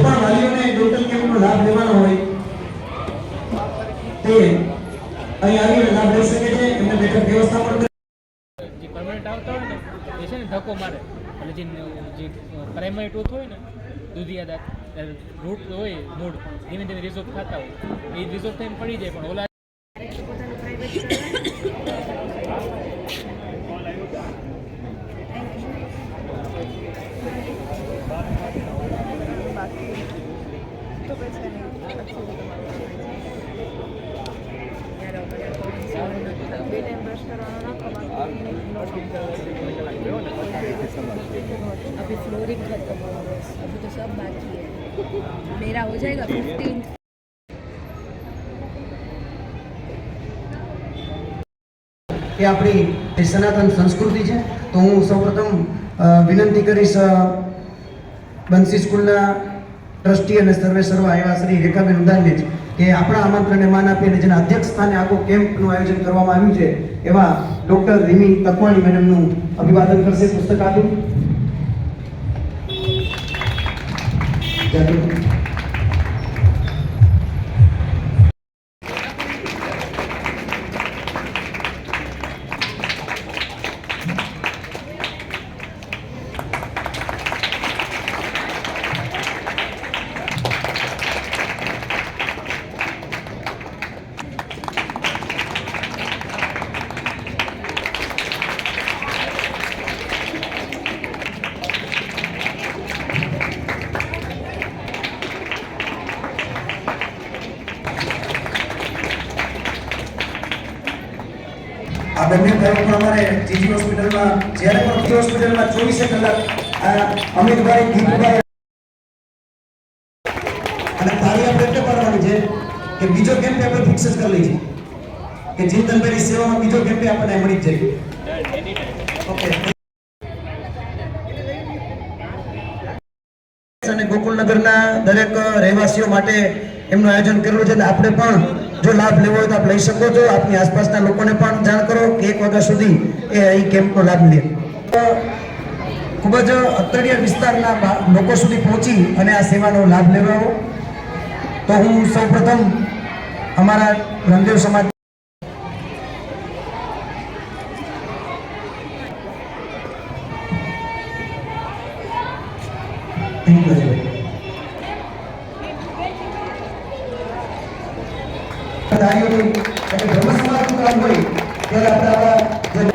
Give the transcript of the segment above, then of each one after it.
પણ વાલીઓને ડેન્ટલ કેમ્પનો લાભ લેવાનો હોય તે અહીં આવીને લાભ લઈ શકે છે. એમને બેઠક વ્યવસ્થા પણ જે પરમનન્ટ આવતા હોય ને એ છે ને ધક્કો મારે એટલે જે પ્રાઇમરી ટૂથ હોય ને દૂધિયા દાંત રૂટ હોય મૂળ ધીમે ધીમે રિઝોલ્વ થતા હોય એ રિઝોલ્વ થઈને પડી જાય પણ ઓલા अभी फ्लोरिंग खत्म हुआ बस, अभी तो सब बाकी है. मेरा हो जाएगा 15. કે આપણી સનાતન સંસ્કૃતિ છે. તો હું સૌપ્રથમ વિનંતી કરીશ બંસી સ્કૂલના ટ્રસ્ટી અને સર્વે સર્વા એવા શ્રી રેખાબેન ઉદાનને કે આપણા આમંત્રણને માન આપી અને જેના અધ્યક્ષ સ્થાને આખો કેમ્પનું આયોજન કરવામાં આવ્યું છે એવા ડૉક્ટર રીમી તકવાણી મેડમનું અભિવાદન કરશે પુસ્તકાલય. આ બંને પ્રયોગમાં અમારે જીજી હોસ્પિટલમાં જ્યારે પણ જી હોસ્પિટલમાં 24 કલાક અમિતભાઈ દીપભાઈ અને તારી આપણે એટલે કરવાની છે કે બીજો કેમ્પ આપણે ફિક્સ જ કરી લઈએ કે ચિંતનભાઈની સેવામાં બીજો કેમ્પ આપણને મળી જ જાય. ઓકે. અને ગોકુલનગરના દરેક રહેવાસીઓ માટે એમનું આયોજન કરેલું છે. આપણે પણ જો લાભ લેવો હોય તો આપ લઈ શકો છો. આપની આસપાસના લોકોને પણ જાણ કરો કે 1 વાગ્યા સુધી એ અહીં કેમ્પનો લાભ લે. ખૂબ જ અત્તરીય વિસ્તારના લોકો સુધી પહોંચી અને આ સેવાનો લાભ લેવાનો. તો હું સૌપ્રથમ અમારા રંગદેવ સમાજ બ્રહ્મ સમાજનું કામ હોય ત્યારે આપણે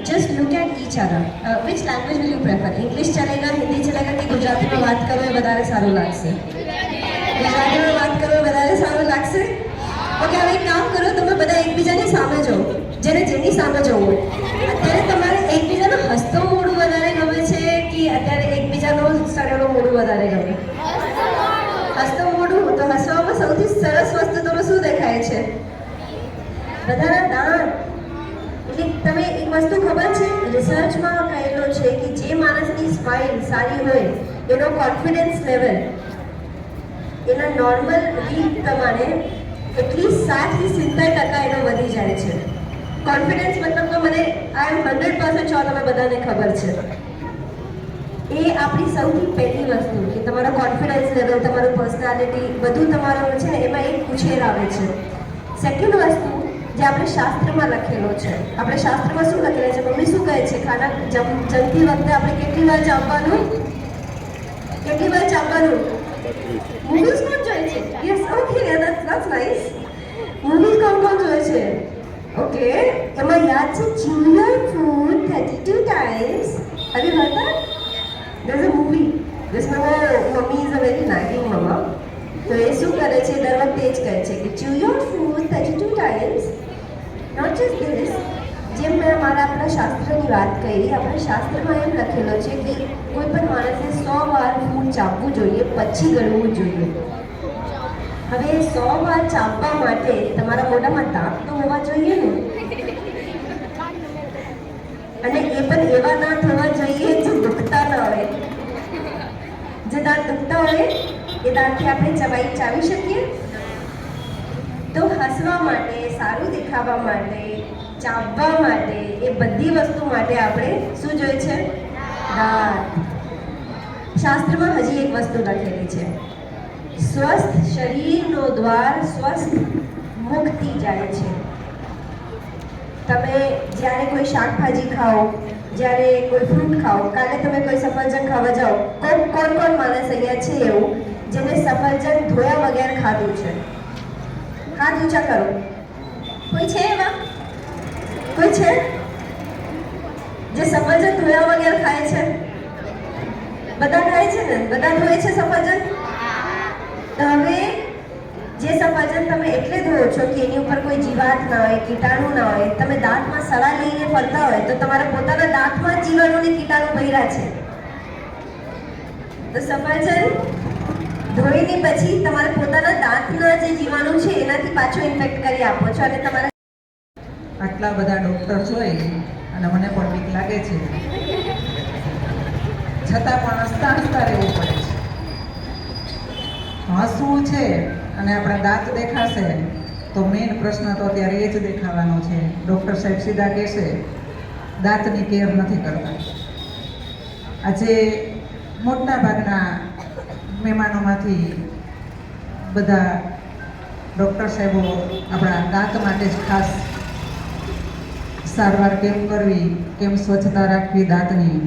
Just look at each other. Which language will you prefer? English चलेगा, हिंदी चलेगा कि गुजराती में बात करो એ વધારે સારું લાગશે? ગુજરાતીમાં વાત કરો એ વધારે સારું લાગશે? ઓકે, હવે એક કામ કરો, તમે બધા એકબીજાની સામે જો, જેને જેની સામે જોવું. અત્યારે તમારે એકબીજાનું હસતો મોઢું વધારે ગમે છે કે અત્યારે એકબીજાનું સડેલું મોઢું વધારે ગમે? હસતો મોઢું. તો હસવામાં સૌથી સરસ વસ્તુ તમે શું દેખાય છે? બધાના દાંત. તમે એક વસ્તુ ખબર છે, રિસર્ચમાં કહેલો છે કે જે માણસની સ્માઇલ સારી હોય એનો કોન્ફિડન્સ લેવલ એના નોર્મલ રીત પ્રમાણે એટલીસ્ટ 60 થી 70% એનો વધી જાય છે. કોન્ફિડન્સ મતલબ તો મને આઈ એમ 100% શ્યોર તમે બધાને ખબર છે. એ આપણી સૌથી પહેલી વસ્તુ કે તમારો કોન્ફિડન્સ લેવલ, તમારું પર્સનાલિટી બધું તમારું છે ને એમાં એક ઉછેર આવે છે. સેકન્ડ વસ્તુ, જે આપણે શાસ્ત્રમાં લખેલો છે. આપણે શાસ્ત્રમાં શું લખેલું છે? મમ્મી શું કહે છે? ખાના જમતી વખતે આપણે કેટલી વાર ચાવવાનું? કેટલી વાર ચાવવાનું? મૂવીઝ કોણ જોઈ છે? Yes, okay, that's nice. Movies કોણ જોઈ છે? ઓકે, એમાં યાદ છે chew your food 32 times. Have you heard that? There's a movie. जिसमें वो मम्मी इज अ वेरी नागिंग मम्मा. तो ये શું કરે છે? દર વખતે જ કહે છે કે chew your food 32 times. Not just this. જેમ મેં આપણા શાસ્ત્રની વાત કરી, આપણા શાસ્ત્રમાં એમ લખેલો છે કે કોઈ પણ માણસે 100 વાર ફૂડ ચાવવું જોઈએ, પછી ગળવું જોઈએ. હવે 100 વાર ચાવવા માટે તમારા મોઢામાં દાંત તો હોવા જોઈએ ને, અને એ પણ એવા ના થવા જોઈએ જે દુખતા ન હોય. જે દાંત દુખતા હોય એ દાંતથી આપણે ચાવી શકીએ? તો હસવા માટે, સારું દેખાવા માટે, ચાવવા માટે, એ બધી વસ્તુ માટે આપણે શું જોઈએ છે? દાંત. શાસ્ત્રમાં હજી એક વસ્તુ લખેલી છે, સ્વસ્થ શરીરનો દ્વાર સ્વસ્થ મુખથી જાય છે. તમે જ્યારે કોઈ શાકભાજી ખાઓ, જ્યારે કોઈ ફ્રૂટ ખાઓ, કાલે તમે કોઈ સફરજન ખાવા જાઓ, કોણ માણસ અહીંયા છે એવું જેને સફરજન ધોયા વગર ખાધું છે? હાથ ઊંચા કરો. કોઈ છે એવા? કોઈ છે જે સફરજન ધોયા વગર ખાય છે? બધા ખાય છે ને? બધા ધોય છે સફરજન? તો હવે જે સફરજન તમે એટલે ધોવો છો કે એની ઉપર કોઈ જીવાત ના હોય, કીટાણુ ના હોય. તમે દાંતમાં સડા લઈને ફરતા હોય તો તમારા પોતાના દાંતમાં જીવાણુ અને કીટાણુ ભર્યા છે. તો સફરજન ધોઈને પછી તમારા પોતાના દાંતના જે જીવાણુ છે એનાથી પાછો ઇન્ફેક્ટ કરી આપો છો, અને તમારા આટલા બધા ડૉક્ટર જોઈ અને મને પણ બીક લાગે છે, છતાં પણ હસતા હસતા રહેવું પડે છે. હસવું છે અને આપણા દાંત દેખાશે તો મેઇન પ્રશ્ન તો અત્યારે એ જ દેખાવાનો છે. ડૉક્ટર સાહેબ સીધા કહેશે દાંતની કેર નથી કરતા. આજે મોટા ભાગના મહેમાનોમાંથી બધા ડૉક્ટર સાહેબો આપણા દાંત માટે જ ખાસ સારવાર કેમ કરવી, કેમ સ્વચ્છતા રાખવી દાંતની,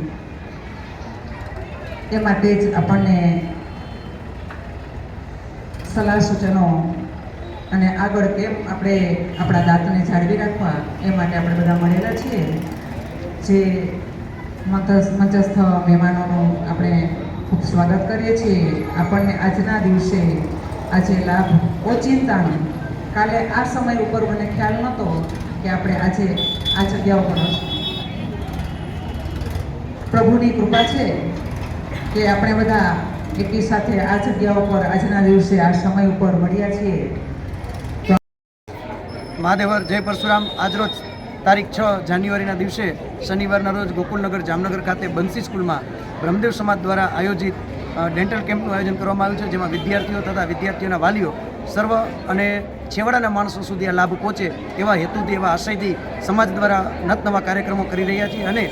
એ માટે જ આપણને સલાહ સૂચનો અને આગળ કેમ આપણે આપણા દાંતને જાળવી રાખવા એ માટે આપણે બધા મળેલા છીએ. જે મંચસ્થ મહેમાનોનું આપણે ખૂબ સ્વાગત કરીએ છીએ. આપણને આજના દિવસે આજે લાભ ઓચિંતાનો, કાલે આ સમય ઉપર મને ખ્યાલ નહોતો કે આપણે આજે આ જગ્યા ઉપર હશું. પ્રભુની કૃપા છે કે આપણે બધા એકી સાથે આ જગ્યા ઉપર આજના દિવસે આ સમય ઉપર મળ્યા છીએ. મહાદેવર જય પરશુરામ. આજરોજ તારીખ 6 જાન્યુઆરીના દિવસે શનિવારના રોજ ગોકુલનગર જામનગર ખાતે બંસી સ્કૂલમાં બ્રહ્મદેવ સમાજ દ્વારા આયોજિત ડેન્ટલ કેમ્પનું આયોજન કરવામાં આવ્યું છે, જેમાં વિદ્યાર્થીઓ તથા વિદ્યાર્થીઓના વાલીઓ સર્વ અને છેવાડાના માણસો સુધી આ લાભ પહોંચે એવા હેતુથી, એવા આશયથી સમાજ દ્વારા નવા કાર્યક્રમો કરી રહ્યા છીએ. અને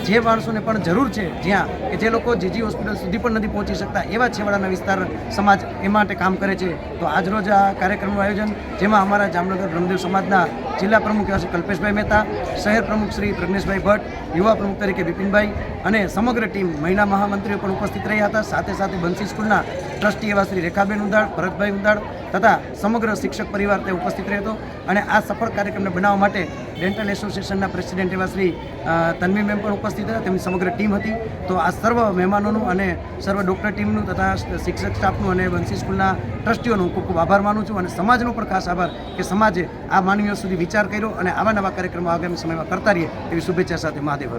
જે માણસોને પણ જરૂર છે, જ્યાં કે જે લોકો જીજી હોસ્પિટલ સુધી પણ નથી પહોંચી શકતા, એવા છેવાડાના વિસ્તાર સમાજ એ માટે કામ કરે છે. તો આજરોજ આ કાર્યક્રમનું આયોજન, જેમાં અમારા જામનગર બ્રહ્મદેવ સમાજના જિલ્લા પ્રમુખ એવા શ્રી કલ્પેશભાઈ મહેતા, શહેર પ્રમુખ શ્રી પ્રજ્ઞેશભાઈ ભટ્ટ, યુવા પ્રમુખ તરીકે બિપિનભાઈ અને સમગ્ર ટીમ મહિલા મહામંત્રીઓ પણ ઉપસ્થિત રહ્યા હતા. સાથે સાથે બંસી સ્કૂલના ટ્રસ્ટી એવા શ્રી રેખાબેન ઉંદાળ, ભરતભાઈ ઉંદાળ તથા સમગ્ર શિક્ષક પરિવાર તે ઉપસ્થિત રહ્યો હતો. અને આ સફળ કાર્યક્રમને બનાવવા માટે ડેન્ટલ એસોસિએશનના પ્રેસિડેન્ટ એવા શ્રી તન્વી મેમ પણ ઉપસ્થિત હતા, તેમની સમગ્ર ટીમ હતી. તો આ સર્વ મહેમાનોનું અને સર્વ ડૉક્ટર ટીમનું તથા શિક્ષક સ્ટાફનું અને બંસી સ્કૂલના ટ્રસ્ટીઓનું ખૂબ ખૂબ આભાર માનું છું. અને સમાજનો પણ ખાસ આભાર કે સમાજે આ માનવીઓ સુધી વિચાર કર્યો અને આવા નવા કાર્યક્રમો આગામી સમયમાં કરતા રહીએ એવી શુભેચ્છા સાથે મહાદેવ.